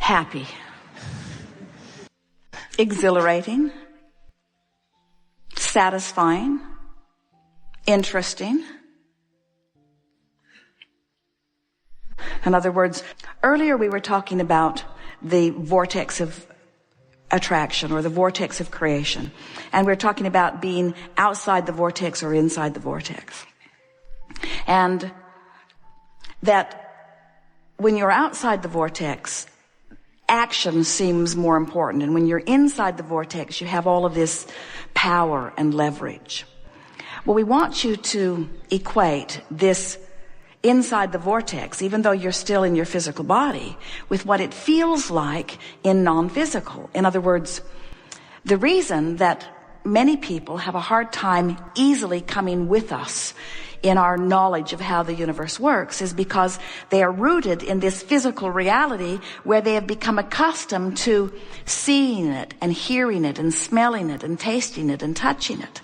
Happy. Exhilarating. Satisfying. Interesting. In other words, earlier we were talking about the vortex of attraction or the vortex of creation. And we're talking about being outside the vortex or inside the vortex. And that when you're outside the vortex, action seems more important. And when you're inside the vortex, you have all of this power and leverage. Well, we want you to equate this inside the vortex, even though you're still in your physical body, with what it feels like in non-physical. In other words, the reason that many people have a hard time easily coming with us in our knowledge of how the universe works is because they are rooted in this physical reality where they have become accustomed to seeing it and hearing it and smelling it and tasting it and touching it.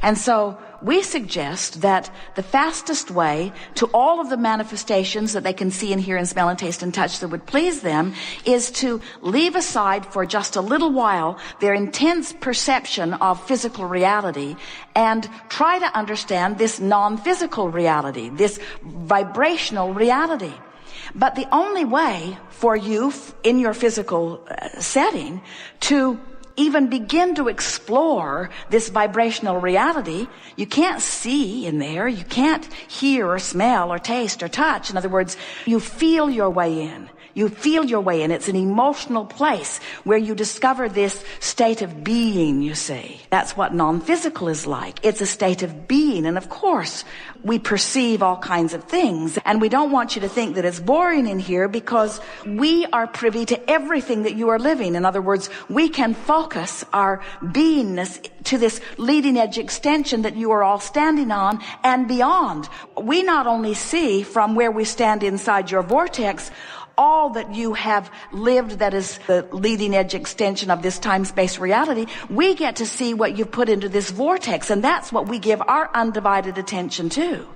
And so we suggest that the fastest way to all of the manifestations that they can see and hear and smell and taste and touch that would please them is to leave aside for just a little while their intense perception of physical reality and try to understand this non-physical reality, this vibrational reality. But the only way for you in your physical setting to even begin to explore this vibrational reality, you can't see in there, you can't hear or smell or taste or touch. In other words, you feel your way in. You feel your way in. It's an emotional place where you discover this state of being, you see. That's what non-physical is like. It's a state of being. And of course, we perceive all kinds of things. And we don't want you to think that it's boring in here because we are privy to everything that you are living. In other words, we can focus our beingness to this leading edge extension that you are all standing on and beyond. We not only see from where we stand inside your vortex all that you have lived that is the leading edge extension of this time-space reality, we get to see what you've put into this vortex, and that's what we give our undivided attention to.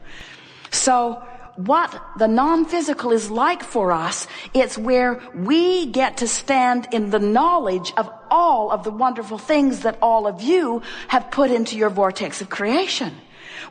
So what the non-physical is like for us, it's where we get to stand in the knowledge of all of the wonderful things that all of you have put into your vortex of creation.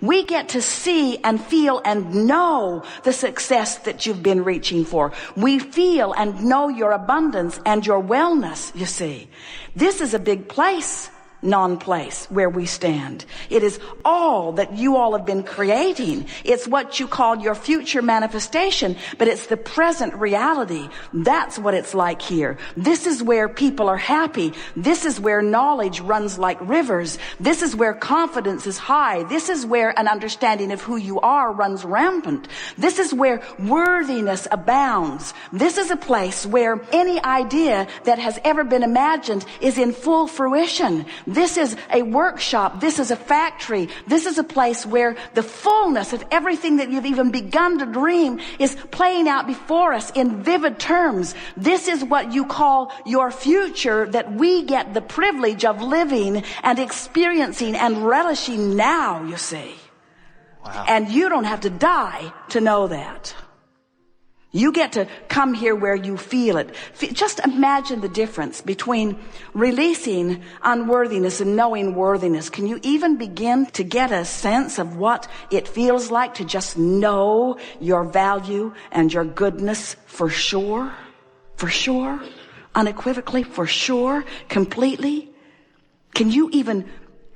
We get to see and feel and know the success that you've been reaching for. We feel and know your abundance and your wellness, you see. This is a big place, non-place, where we stand. It is all that you all have been creating. It's what you call your future manifestation, but it's the present reality. That's what it's like here. This is where people are happy. This is where knowledge runs like rivers. This is where confidence is high. This is where an understanding of who you are runs rampant. This is where worthiness abounds. This is a place where any idea that has ever been imagined is in full fruition. This is a workshop. This is a factory. This is a place where the fullness of everything that you've even begun to dream is playing out before us in vivid terms. This is what you call your future that we get the privilege of living and experiencing and relishing now, you see. Wow. And you don't have to die to know that. You get to come here where you feel it. Just imagine the difference between releasing unworthiness and knowing worthiness. Can you even begin to get a sense of what it feels like to just know your value and your goodness for sure? For sure? Unequivocally? For sure? Completely? Can you even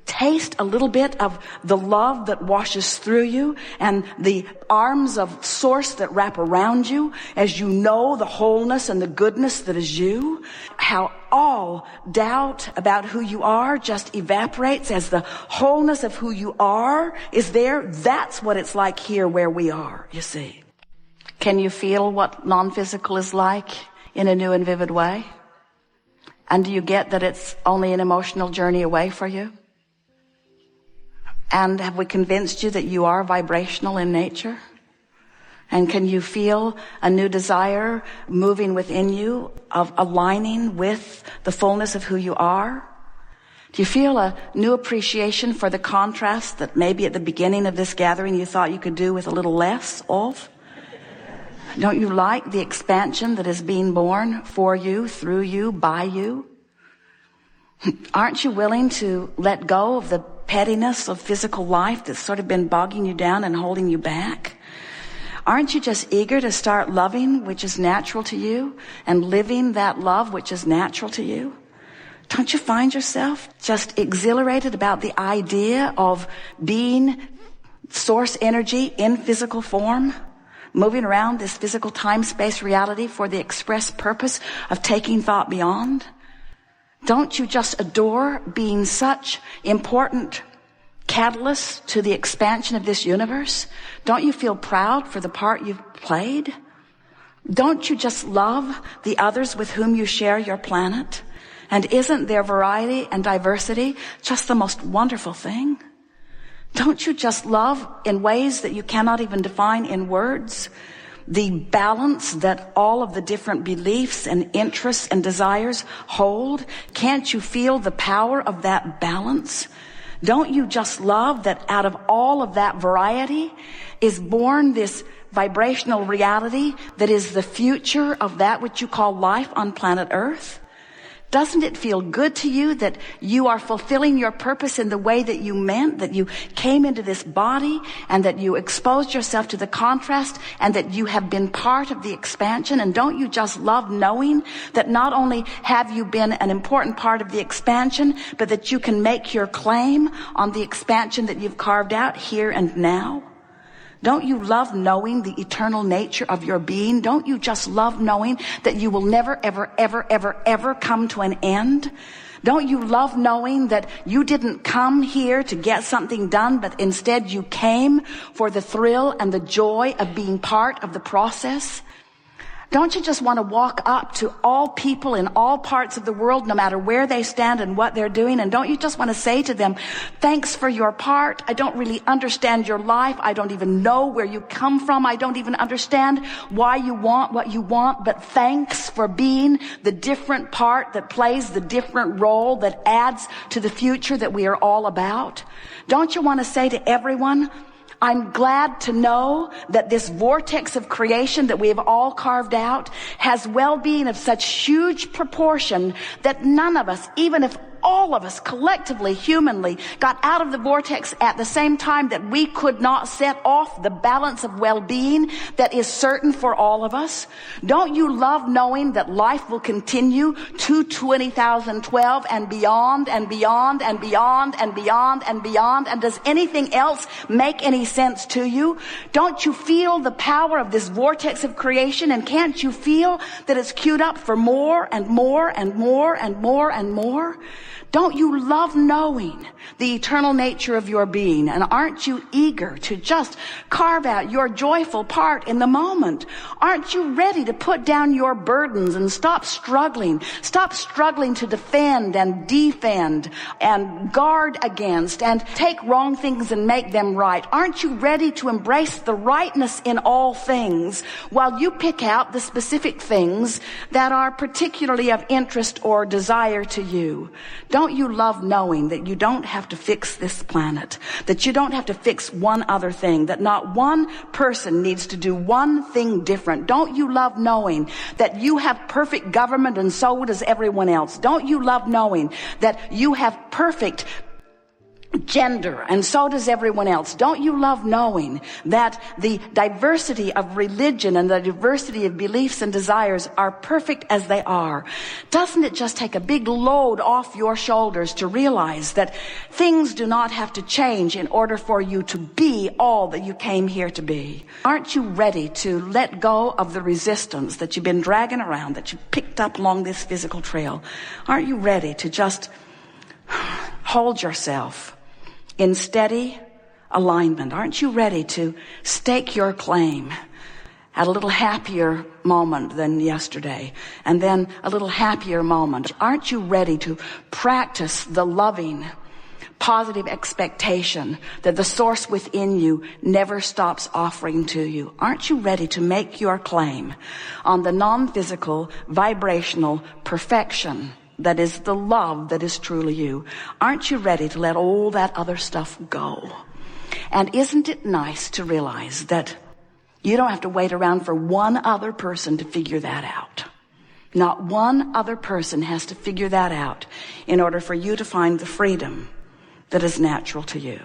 taste a little bit of the love that washes through you and the arms of source that wrap around you as you know the wholeness and the goodness that is you? How all doubt about who you are just evaporates as the wholeness of who you are is there. That's what it's like here where we are, you see. Can you feel what non-physical is like in a new and vivid way? And do you get that it's only an emotional journey away for you? And have we convinced you that you are vibrational in nature? And can you feel a new desire moving within you of aligning with the fullness of who you are? Do you feel a new appreciation for the contrast that maybe at the beginning of this gathering you thought you could do with a little less of? Don't you like the expansion that is being born for you, through you, by you? Aren't you willing to let go of the pettiness of physical life that's sort of been bogging you down and holding you back? Aren't you just eager to start loving, which is natural to you, and living that love, which is natural to you? Don't you find yourself just exhilarated about the idea of being source energy in physical form, moving around this physical time-space reality for the express purpose of taking thought beyond? Don't you just adore being such important catalysts to the expansion of this universe? Don't you feel proud for the part you've played? Don't you just love the others with whom you share your planet? And isn't their variety and diversity just the most wonderful thing? Don't you just love in ways that you cannot even define in words the balance that all of the different beliefs and interests and desires hold? Can't you feel the power of that balance? Don't you just love that out of all of that variety is born this vibrational reality that is the future of that which you call life on planet Earth? Doesn't it feel good to you that you are fulfilling your purpose in the way that you meant, that you came into this body and that you exposed yourself to the contrast and that you have been part of the expansion? And don't you just love knowing that not only have you been an important part of the expansion, but that you can make your claim on the expansion that you've carved out here and now? Don't you love knowing the eternal nature of your being? Don't you just love knowing that you will never, ever, ever, ever, ever come to an end? Don't you love knowing that you didn't come here to get something done, but instead you came for the thrill and the joy of being part of the process? Don't you just want to walk up to all people in all parts of the world, no matter where they stand and what they're doing? And don't you just want to say to them, thanks for your part. I don't really understand your life. I don't even know where you come from. I don't even understand why you want what you want. But thanks for being the different part that plays the different role that adds to the future that we are all about. Don't you want to say to everyone, I'm glad to know that this vortex of creation that we have all carved out has well-being of such huge proportion that none of us, even if all of us collectively, humanly, got out of the vortex at the same time, that we could not set off the balance of well-being that is certain for all of us. Don't you love knowing that life will continue to 20,012 and beyond and beyond and beyond and beyond and beyond? And does anything else make any sense to you? Don't you feel the power of this vortex of creation? And can't you feel that it's queued up for more and more and more and more and more? Don't you love knowing the eternal nature of your being? And aren't you eager to just carve out your joyful part in the moment? Aren't you ready to put down your burdens and stop struggling to defend and defend and guard against and take wrong things and make them right? Aren't you ready to embrace the rightness in all things while you pick out the specific things that are particularly of interest or desire to you? Don't you love knowing that you don't have to fix this planet, that you don't have to fix one other thing, that not one person needs to do one thing different? Don't you love knowing that you have perfect government and so does everyone else? Don't you love knowing that you have perfect gender and so does everyone else? Don't you love knowing that the diversity of religion and the diversity of beliefs and desires are perfect as they are? Doesn't it just take a big load off your shoulders to realize that things do not have to change in order for you to be all that you came here to be? Aren't you ready to let go of the resistance that you've been dragging around, that you picked up along this physical trail? Aren't you ready to just hold yourself in steady alignment? Aren't you ready to stake your claim at a little happier moment than yesterday, and then a little happier moment? Aren't you ready to practice the loving, positive expectation that the source within you never stops offering to you? Aren't you ready to make your claim on the non-physical, vibrational perfection that is the love that is truly you? Aren't you ready to let all that other stuff go? And isn't it nice to realize that You don't have to wait around for one other person to figure that out. Not one other person has to figure that out in order for you to find the freedom that is natural to you.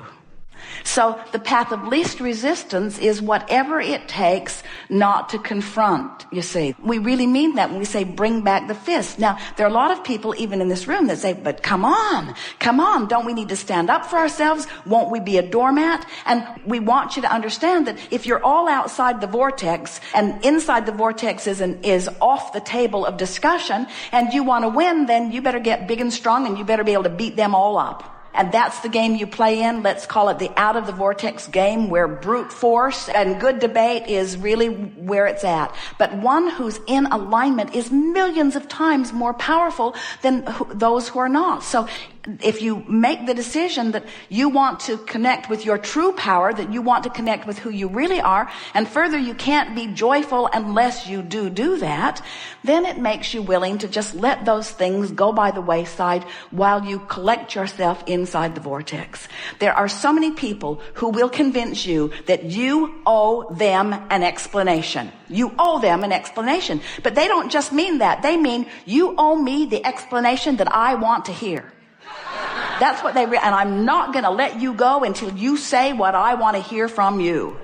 So the path of least resistance is whatever it takes not to confront, you see. We really mean that when we say bring back the fist. Now, there are a lot of people even in this room that say, but come on, don't we need to stand up for ourselves? Won't we be a doormat? And we want you to understand that if you're all outside the vortex and inside the vortex is off the table of discussion and you want to win, then you better get big and strong and you better be able to beat them all up. And that's the game you play in. Let's call it the out of the vortex game, where brute force and good debate is really where it's at. But one who's in alignment is millions of times more powerful than those who are not. So if you make the decision that you want to connect with your true power, that you want to connect with who you really are, and further, you can't be joyful unless you do that, then it makes you willing to just let those things go by the wayside while you collect yourself inside the vortex. There are so many people who will convince you that you owe them an explanation. You owe them an explanation. But they don't just mean that. They mean you owe me the explanation that I want to hear. That's what and I'm not going to let you go until you say what I want to hear from you.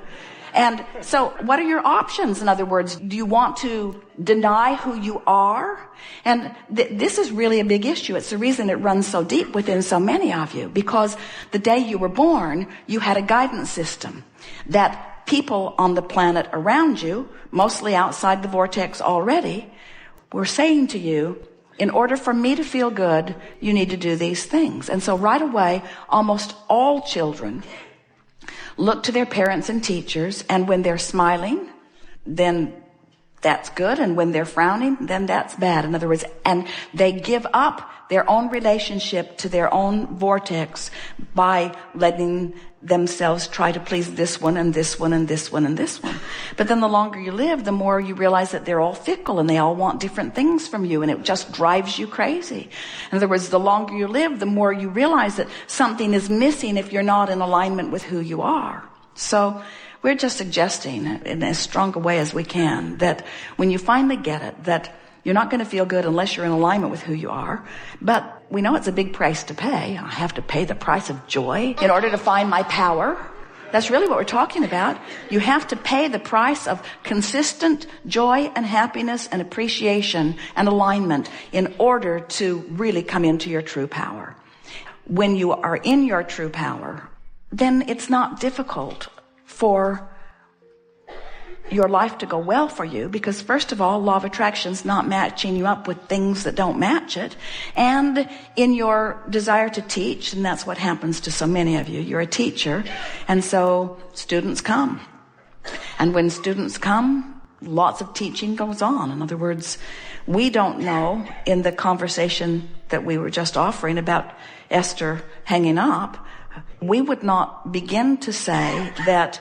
And so what are your options? In other words, do you want to deny who you are? And this is really a big issue. It's the reason it runs so deep within so many of you, because the day you were born, you had a guidance system that people on the planet around you, mostly outside the vortex already, were saying to you, in order for me to feel good, you need to do these things. And so right away, almost all children look to their parents and teachers, and when they're smiling, then that's good, and when they're frowning, then that's bad. In other words, and they give up their own relationship to their own vortex by letting themselves try to please this one and this one and this one and this one. But then the longer you live, the more you realize that they're all fickle and they all want different things from you, and it just drives you crazy. In other words, the longer you live, the more you realize that something is missing if you're not in alignment with who you are. So we're just suggesting in as strong a way as we can that when you finally get it, that you're not going to feel good unless you're in alignment with who you are. But we know it's a big price to pay. I have to pay the price of joy in order to find my power. That's really what we're talking about. You have to pay the price of consistent joy and happiness and appreciation and alignment in order to really come into your true power. When you are in your true power, then it's not difficult for your life to go well for you, because first of all, law of attraction's not matching you up with things that don't match it. And in your desire to teach, and that's what happens to so many of you, you're a teacher, and so students come. And when students come, lots of teaching goes on. In other words, we don't know, in the conversation that we were just offering about Esther hanging up, we would not begin to say that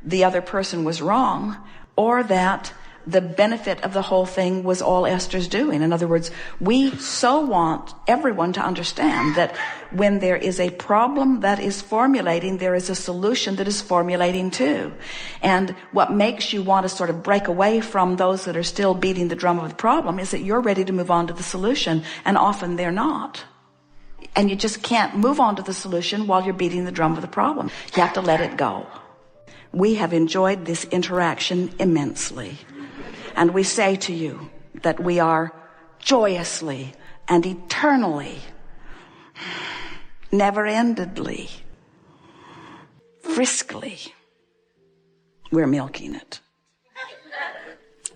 the other person was wrong, or that the benefit of the whole thing was all Esther's doing. In other words, we so want everyone to understand that when there is a problem that is formulating, there is a solution that is formulating too. And what makes you want to sort of break away from those that are still beating the drum of the problem is that you're ready to move on to the solution, and often they're not. And you just can't move on to the solution while you're beating the drum of the problem. You have to let it go. We have enjoyed this interaction immensely. And we say to you that we are joyously and eternally, never-endedly, friskly, we're milking it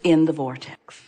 in the vortex.